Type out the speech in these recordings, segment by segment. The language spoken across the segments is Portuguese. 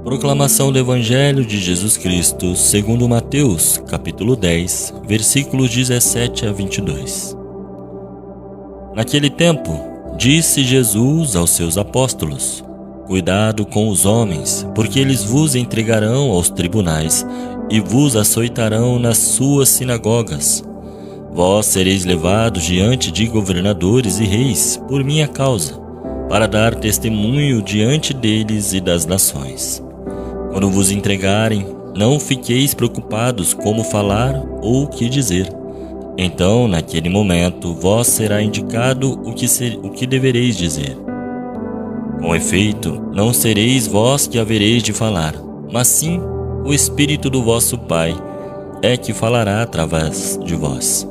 Proclamação do Evangelho de Jesus Cristo, segundo Mateus, capítulo 10, versículos 17 a 22. Naquele tempo, disse Jesus aos seus apóstolos: Cuidado com os homens, porque eles vos entregarão aos tribunais e vos açoitarão nas suas sinagogas. Vós sereis levados diante de governadores e reis por minha causa, para dar testemunho diante deles e das nações. Quando vos entregarem, não fiqueis preocupados como falar ou o que dizer. Então, naquele momento, vós será indicado o que devereis dizer. Com efeito, não sereis vós que havereis de falar, mas sim o Espírito do vosso Pai é que falará através de vós.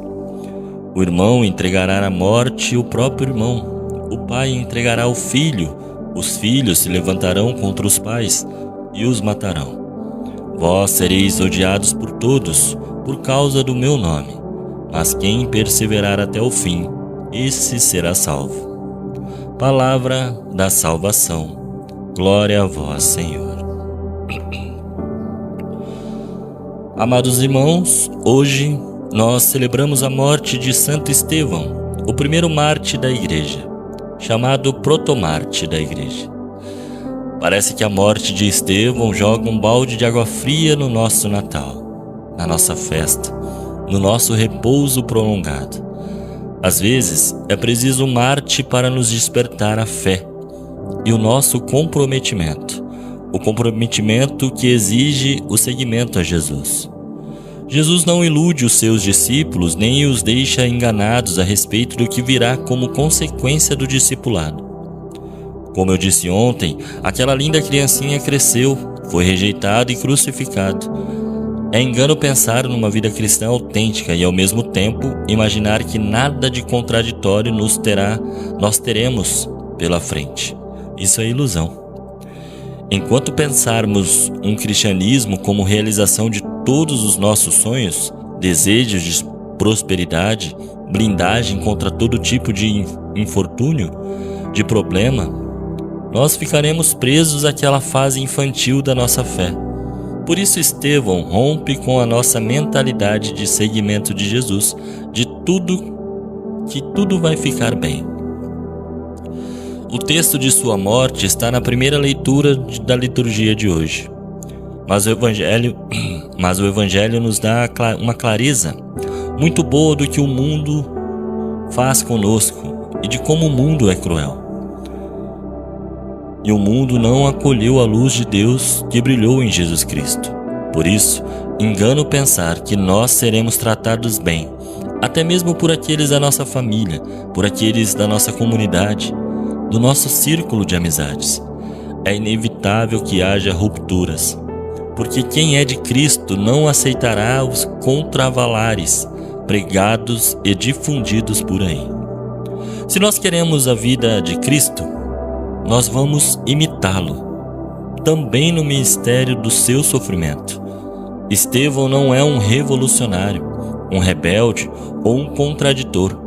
O irmão entregará à morte o próprio irmão. O pai entregará o filho. Os filhos se levantarão contra os pais e os matarão. Vós sereis odiados por todos por causa do meu nome, mas quem perseverar até o fim, esse será salvo. Palavra da salvação. Glória a vós, Senhor. Amados irmãos, hoje nós celebramos a morte de Santo Estevão, o primeiro mártir da Igreja, chamado protomártir da Igreja. Parece que a morte de Estevão joga um balde de água fria no nosso Natal, na nossa festa, no nosso repouso prolongado. Às vezes, é preciso um mártir para nos despertar a fé e o nosso comprometimento, o comprometimento que exige o seguimento a Jesus. Jesus não ilude os seus discípulos nem os deixa enganados a respeito do que virá como consequência do discipulado. Como eu disse ontem, aquela linda criancinha cresceu, foi rejeitado e crucificado. É engano pensar numa vida cristã autêntica e, ao mesmo tempo, imaginar que nada de contraditório nós teremos pela frente. Isso é ilusão. Enquanto pensarmos um cristianismo como realização de todos os nossos sonhos, desejos de prosperidade, blindagem contra todo tipo de infortúnio, de problema, nós ficaremos presos àquela fase infantil da nossa fé. Por isso Estevão rompe com a nossa mentalidade de seguimento de Jesus, que tudo vai ficar bem. O texto de sua morte está na primeira leitura da liturgia de hoje. Mas o Evangelho nos dá uma clareza muito boa do que o mundo faz conosco e de como o mundo é cruel. E o mundo não acolheu a luz de Deus que brilhou em Jesus Cristo. Por isso, engano pensar que nós seremos tratados bem, até mesmo por aqueles da nossa família, por aqueles da nossa comunidade, do nosso círculo de amizades. É inevitável que haja rupturas, porque quem é de Cristo não aceitará os contravalares pregados e difundidos por aí. Se nós queremos a vida de Cristo, nós vamos imitá-lo, também no ministério do seu sofrimento. Estevão não é um revolucionário, um rebelde ou um contraditor.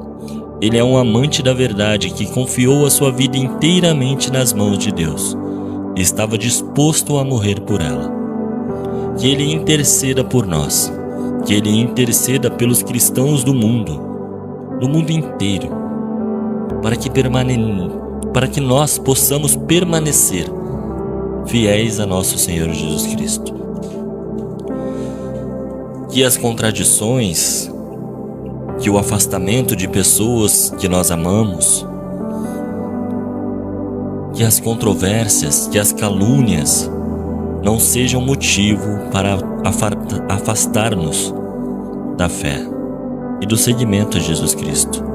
Ele é um amante da verdade que confiou a sua vida inteiramente nas mãos de Deus e estava disposto a morrer por ela. Que Ele interceda por nós, que Ele interceda pelos cristãos do mundo inteiro, para que nós possamos permanecer fiéis a nosso Senhor Jesus Cristo. Que as contradições, que o afastamento de pessoas que nós amamos, que as controvérsias, que as calúnias não sejam motivo para afastar-nos da fé e do seguimento a Jesus Cristo.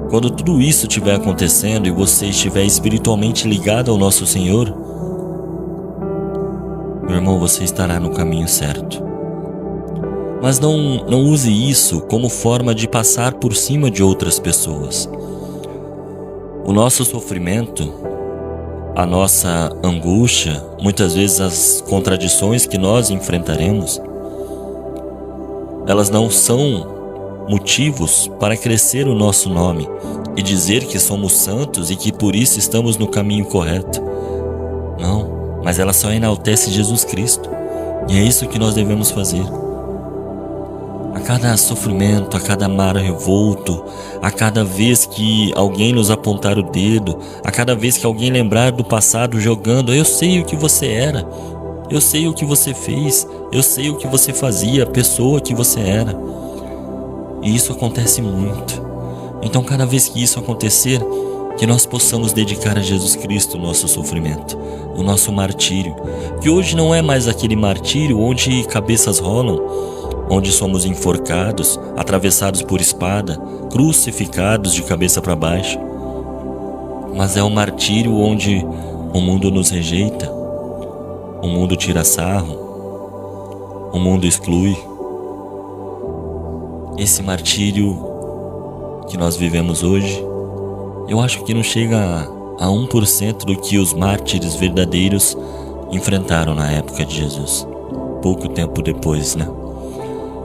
Quando tudo isso estiver acontecendo e você estiver espiritualmente ligado ao nosso Senhor, meu irmão, você estará no caminho certo. Mas não use isso como forma de passar por cima de outras pessoas. O nosso sofrimento, a nossa angústia, muitas vezes as contradições que nós enfrentaremos, elas não são motivos para crescer o nosso nome e dizer que somos santos e que por isso estamos no caminho correto. Não, mas ela só enaltece Jesus Cristo. E é isso que nós devemos fazer. A cada sofrimento, a cada mar revolto, a cada vez que alguém nos apontar o dedo, a cada vez que alguém lembrar do passado jogando: eu sei o que você era, eu sei o que você fez, eu sei o que você fazia, a pessoa que você era. E isso acontece muito. Então, cada vez que isso acontecer, que nós possamos dedicar a Jesus Cristo o nosso sofrimento, o nosso martírio, que hoje não é mais aquele martírio onde cabeças rolam, onde somos enforcados, atravessados por espada, crucificados de cabeça para baixo, mas é um martírio onde o mundo nos rejeita, o mundo tira sarro, o mundo exclui. Esse martírio que nós vivemos hoje, eu acho que não chega a 1% do que os mártires verdadeiros enfrentaram na época de Jesus, pouco tempo depois, né?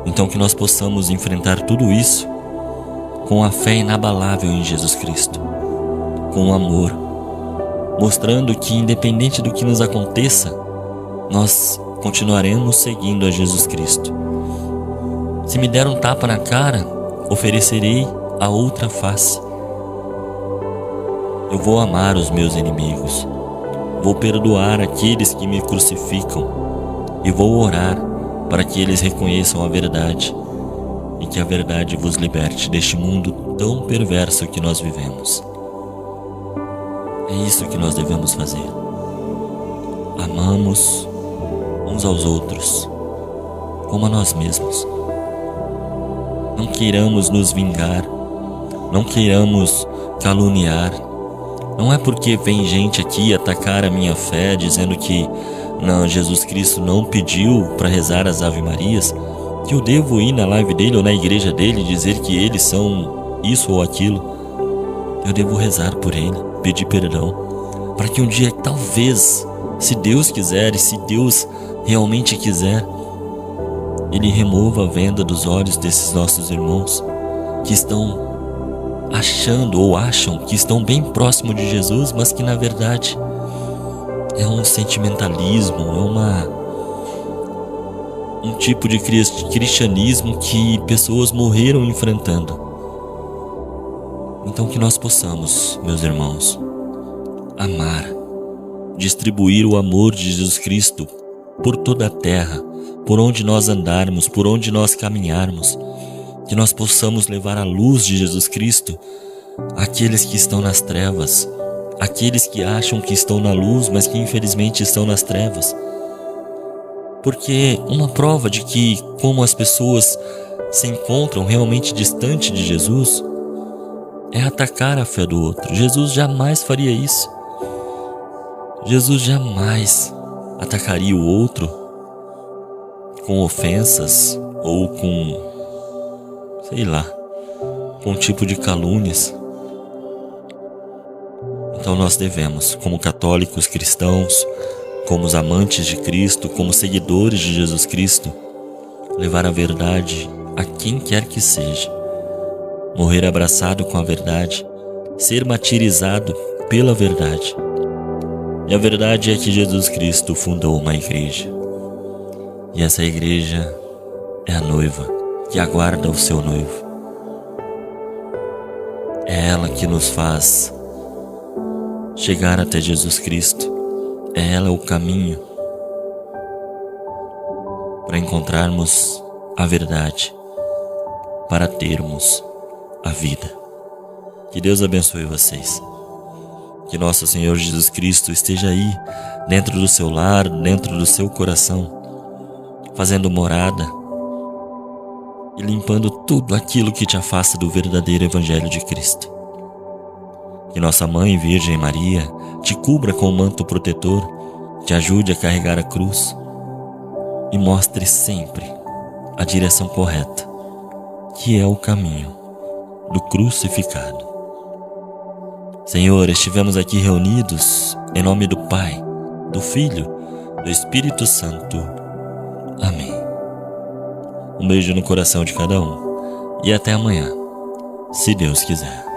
Então que nós possamos enfrentar tudo isso com a fé inabalável em Jesus Cristo, com amor, mostrando que independente do que nos aconteça, nós continuaremos seguindo a Jesus Cristo. Se me der um tapa na cara, oferecerei a outra face. Eu vou amar os meus inimigos, vou perdoar aqueles que me crucificam e vou orar para que eles reconheçam a verdade e que a verdade vos liberte deste mundo tão perverso que nós vivemos. É isso que nós devemos fazer. Amamos uns aos outros como a nós mesmos. Não queiramos nos vingar, não queiramos caluniar. Não é porque vem gente aqui atacar a minha fé dizendo que não, Jesus Cristo não pediu para rezar as Ave Marias, que eu devo ir na live dele ou na igreja dele e dizer que eles são isso ou aquilo. Eu devo rezar por ele, pedir perdão, para que um dia, talvez, se Deus quiser e se Deus realmente quiser, ele remova a venda dos olhos desses nossos irmãos que estão achando ou acham que estão bem próximo de Jesus, mas que na verdade é um sentimentalismo, é um tipo de cristianismo que pessoas morreram enfrentando. Então que nós possamos, meus irmãos, amar, distribuir o amor de Jesus Cristo por toda a terra, por onde nós andarmos, por onde nós caminharmos, que nós possamos levar a luz de Jesus Cristo àqueles que estão nas trevas, aqueles que acham que estão na luz, mas que infelizmente estão nas trevas. Porque uma prova de que como as pessoas se encontram realmente distante de Jesus é atacar a fé do outro. Jesus jamais faria isso. Jesus jamais atacaria o outro com ofensas ou com, sei lá, com um tipo de calúnias. Então nós devemos, como católicos cristãos, como os amantes de Cristo, como seguidores de Jesus Cristo, levar a verdade a quem quer que seja, morrer abraçado com a verdade, ser martirizado pela verdade. E a verdade é que Jesus Cristo fundou uma igreja, e essa igreja é a noiva que aguarda o seu noivo. É ela que nos faz chegar até Jesus Cristo. É ela o caminho para encontrarmos a verdade, para termos a vida. Que Deus abençoe vocês. Que nosso Senhor Jesus Cristo esteja aí, dentro do seu lar, dentro do seu coração, fazendo morada e limpando tudo aquilo que te afasta do verdadeiro Evangelho de Cristo. Que nossa Mãe Virgem Maria te cubra com o manto protetor, te ajude a carregar a cruz e mostre sempre a direção correta, que é o caminho do crucificado. Senhor, estivemos aqui reunidos em nome do Pai, do Filho, do Espírito Santo. Amém. Um beijo no coração de cada um e até amanhã, se Deus quiser.